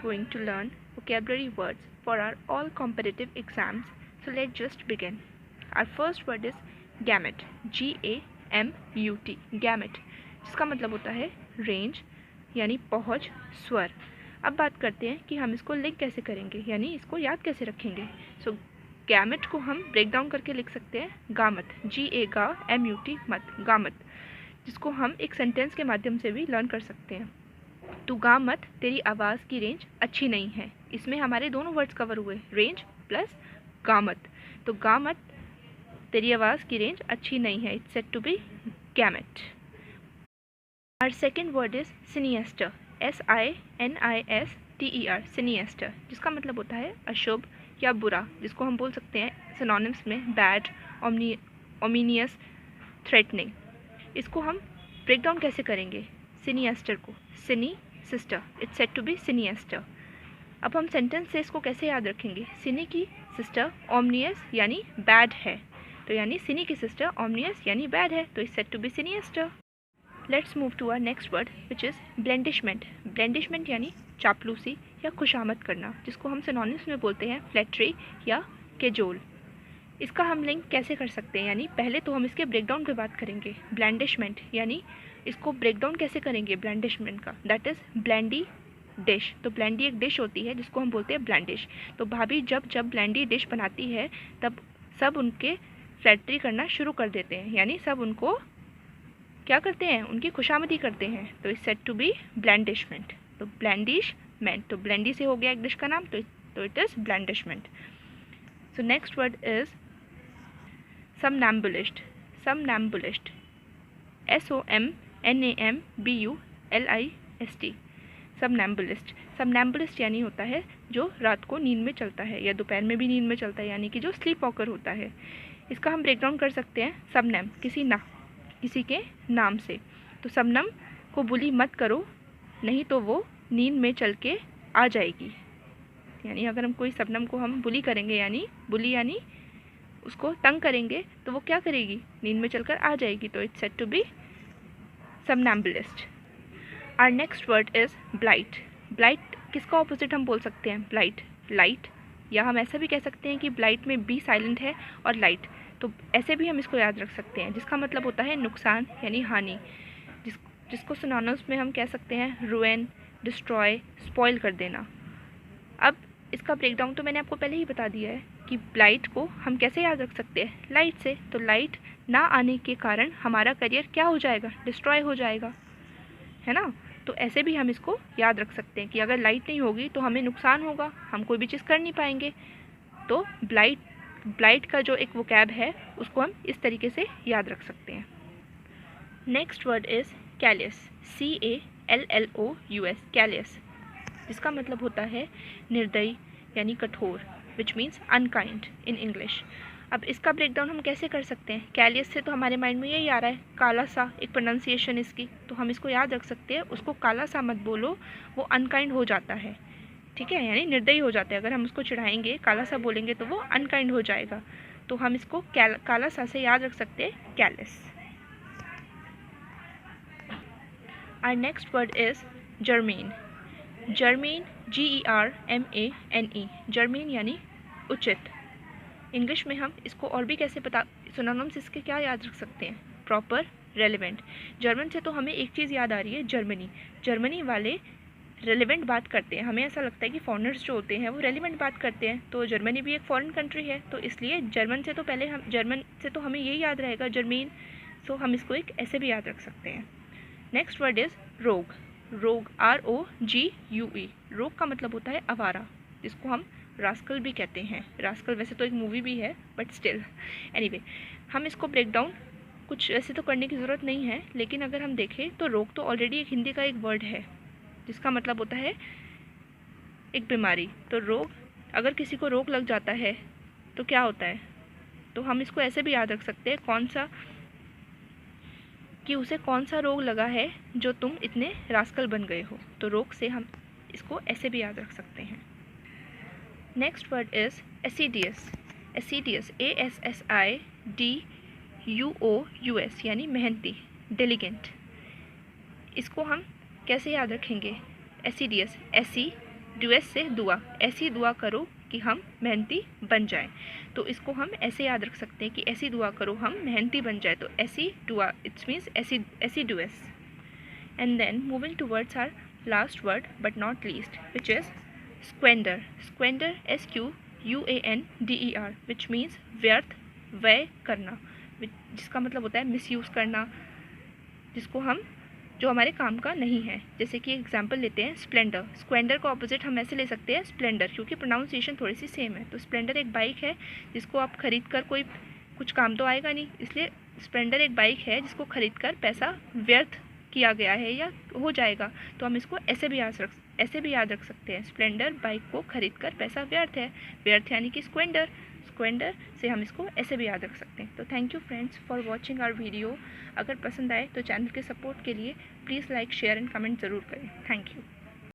going to learn vocabulary words for our all competitive exams. So let's just begin. Our first word is gamut. G-A-M-U-T. Gamut, जिसका मतलब होता है range यानी पहुँच, स्वर। अब बात करते हैं कि हम इसको लिंक कैसे करेंगे, यानी इसको याद कैसे रखेंगे। सो गैमेट को हम ब्रेक डाउन करके लिख सकते हैं गामत, G-A-G-M-U-T मत, गामत, जिसको हम एक सेंटेंस के माध्यम से भी लर्न कर सकते हैं। तू गा मत, तेरी आवाज़ की रेंज अच्छी नहीं है। इसमें हमारे दोनों वर्ड्स कवर हुए, रेंज प्लस गामत। तो गामत, तेरी आवाज़ की रेंज अच्छी नहीं है, it's said to be gamut. Our second word is sinister, S-I-N-I-S-T-E-R, sinister, जिसका मतलब होता है अशुभ या बुरा, जिसको हम बोल सकते हैं सिनोनिम्स में बैड, ओमिनियस, थ्रेटनिंग। इसको हम ब्रेक डाउन कैसे करेंगे, सिनिएस्टर को, सिनी sister, it's said to be sinister. अब हम सेंटेंस से इसको कैसे याद रखेंगे, सिनी की सिस्टर ओमनियस यानी बैड है, तो यानी सिनी की सिस्टर ओमनियस यानी बैड है, तो it's said to be sinister. Let's move to our next word which is blandishment. Blandishment यानी चापलूसी या खुशामद करना, जिसको हम सिनोनिम्स में बोलते हैं फ्लैटरी या केजोल। इसका हम लिंक कैसे कर सकते हैं, यानी पहले तो हम इसके ब्रेकडाउन पे बात करेंगे। ब्लैंडिशमेंट यानी इसको ब्रेकडाउन कैसे करेंगे ब्लैंडिशमेंट का, दैट इज़ ब्लैंडी डिश। तो ब्लैंडी एक डिश होती है जिसको हम बोलते हैं ब्लैंडिश। तो भाभी जब ब्लैंडी डिश बनाती है तब सब उनके फ्लैटरी करना शुरू कर देते हैं, यानी सब उनको क्या करते हैं, उनकी खुशामदी करते हैं, तो इट्स सेड टू बी ब्लैंडिशमेंट। तो ब्लैंडिशमेंट, तो ब्लैंडी से हो गया एक डिश का नाम, तो it is blandishment. So next word is somnambulist. Somnambulist, SOMNAMBULIST, somnambulist. Somnambulist यानी होता है जो रात को नींद में चलता है या दोपहर में भी नींद में चलता है, यानी कि जो स्लीप वॉकर होता है। इसका हम ब्रेक डाउन कर सकते हैं सबनेम, किसी के नाम से। तो सबनम को बुली मत करो, नहीं तो वो नींद में चल के आ जाएगी। यानी अगर हम कोई सबनम को हम बुली करेंगे, यानी बुली यानी उसको तंग करेंगे, तो वो क्या करेगी, नींद में चलकर आ जाएगी, तो it's said to be somnambulist. Our next word is blight. Blight किसका ऑपोजिट हम बोल सकते हैं, ब्लाइट, लाइट, या हम ऐसा भी कह सकते हैं कि ब्लाइट में बी साइलेंट है और लाइट, तो ऐसे भी हम इसको याद रख सकते हैं, जिसका मतलब होता है नुकसान यानी हानि, जिसको सिनोनिम्स में हम कह सकते हैं रुइन, डिस्ट्रॉय, स्पॉइल कर देना। अब इसका ब्रेकडाउन तो मैंने आपको पहले ही बता दिया है कि ब्लाइट को हम कैसे याद रख सकते हैं, लाइट से। तो लाइट ना आने के कारण हमारा करियर क्या हो जाएगा, डिस्ट्रॉय हो जाएगा, है ना। तो ऐसे भी हम इसको याद रख सकते हैं कि अगर लाइट नहीं होगी तो हमें नुकसान होगा, हम कोई भी चीज़ कर नहीं पाएंगे। तो ब्लाइट का जो एक वोकैब है उसको हम इस तरीके से याद रख सकते हैं। नेक्स्ट वर्ड इज़ कैलियस, CALLOUS, कैलियस, जिसका मतलब होता है निर्दयी यानी कठोर, which means unkind in English. अब इसका ब्रेकडाउन हम कैसे कर सकते हैं, कैलियस से तो हमारे माइंड में यही आ रहा है काला सा, एक प्रोनाउंसिएशन इसकी, तो हम इसको याद रख सकते हैं, उसको काला सा मत बोलो, वो अनकाइंड हो जाता है, ठीक है, यानी निर्दयी हो जाता है। अगर हम उसको चिढ़ाएंगे, काला सा बोलेंगे, तो वो अनकाइंड हो जाएगा, तो हम इसको काला सा से याद रख सकते हैं, कैलियस। Our next word is germane. Germane, GERMANE, germane यानी उचित। इंग्लिश में हम इसको और भी कैसे सिनोनिम्स इसके क्या याद रख सकते हैं, प्रॉपर, रेलेवेंट। जर्मन से तो हमें एक चीज़ याद आ रही है, जर्मनी। जर्मनी वाले रेलेवेंट बात करते हैं, हमें ऐसा लगता है कि फॉरेनर्स जो होते हैं वो रेलेवेंट बात करते हैं, तो जर्मनी भी एक फॉरेन कंट्री है, तो इसलिए जर्मन से तो हमें यही याद रहेगा, जर्मीन। सो हम इसको एक ऐसे भी याद रख सकते हैं। नेक्स्ट वर्ड इज़ रोग। रोग, ROGUE, रोग का मतलब होता है आवारा, जिसको हम रास्कल भी कहते हैं। रास्कल वैसे तो एक मूवी भी है, बट स्टिल एनीवे, हम इसको ब्रेक डाउन कुछ ऐसे तो करने की ज़रूरत नहीं है, लेकिन अगर हम देखें तो रोग तो ऑलरेडी एक हिंदी का एक वर्ड है, जिसका मतलब होता है एक बीमारी। तो रोग, अगर किसी को रोग लग जाता है तो क्या होता है, तो हम इसको ऐसे भी याद रख सकते हैं कि उसे कौन सा रोग लगा है जो तुम इतने रास्कल बन गए हो, तो रोग से हम इसको ऐसे भी याद रख सकते हैं। Next word is assiduous. Assiduous, ASSIDUOUS, यानी मेहनती, डिलिगेंट। इसको हम कैसे याद रखेंगे, एसिडियस, डुएस से दुआ, ऐसी दुआ करो कि हम मेहनती बन जाएं। तो इसको हम ऐसे याद रख सकते हैं कि ऐसी दुआ करो हम मेहनती बन जाए। तो ऐसी दुआ, इट्स मीन्स ऐसी डुएस। And then moving towards our last word but not least, which is squander. Squander SQUANDER, which means व्यर्थ, व्यय करना, जिसका मतलब होता है मिसयूज़ करना, जिसको हम, जो हमारे काम का नहीं है। जैसे कि एग्जांपल लेते हैं स्प्लेंडर। स्क्वेंडर का ऑपोजिट हम ऐसे ले सकते हैं स्प्लेंडर, क्योंकि प्रोनाउंसिएशन थोड़ी सी सेम है। तो स्प्लेंडर एक बाइक है जिसको आप खरीद कर कोई कुछ काम तो आएगा नहीं, इसलिए स्प्लेंडर एक बाइक है जिसको खरीद कर पैसा व्यर्थ किया गया है या हो जाएगा। तो हम इसको ऐसे भी याद रख सकते हैं, स्प्लेंडर बाइक को खरीद कर पैसा व्यर्थ है। व्यर्थ यानी कि स्क्वेंडर, स्क्वेंडर से हम इसको ऐसे भी याद रख सकते हैं। तो thank you friends for watching our video. अगर पसंद आए तो चैनल के सपोर्ट के लिए please like, share and comment ज़रूर करें। Thank you.